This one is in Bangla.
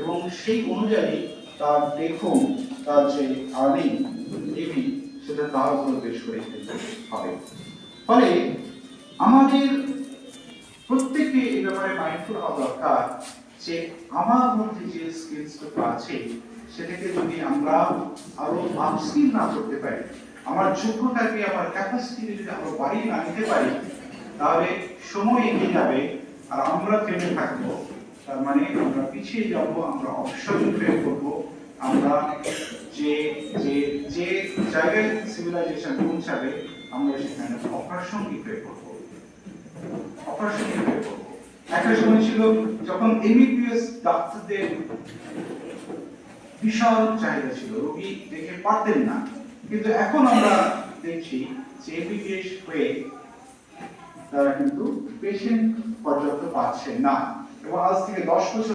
এবং সেই অনুযায়ী তার দেখুন তার যে আর্নিং এবি সেটা তার উপর বেশ করে দিতে হবে। ফলে আমাদের প্রত্যেককে এই ব্যাপারে মাইন্ডফুল হওয়া দরকার যে আমার মধ্যে যে স্কিলসটা আছে সেটাকে যদি আমরা আরো আপস্কিল না করতে পারি, আমার যোগ্যতাকে আমার ক্যাপাসিটিকে যদি আরো বাড়িয়ে না নিতে পারি, তাহলে সময় এগিয়ে যাবে আর আমরা থেমে থাকবো। তার মানে আমরা পিছিয়ে যাব, আমরা অবসর হয়ে পড়বো। আমরা যে যে যে জায়গায় সিভিলাইজেশন পৌঁছাবে আমরা সেখানে অপ্রাসঙ্গিক হয়ে পড়বো, অপ্রাসঙ্গিক হয়ে পড়বো। একটা সময় ছিল যখন এমবিবিএস ডাক্তারদের বিশাল চাহিদা ছিল, রোগী দেখে পারতেন না, কিন্তু এখন আমরা দেখছি যে এমবিবিএস হয়ে তারা কিন্তু পেশেন্ট পর্যাপ্ত পাচ্ছে না। এবং আজ থেকে 10 বছর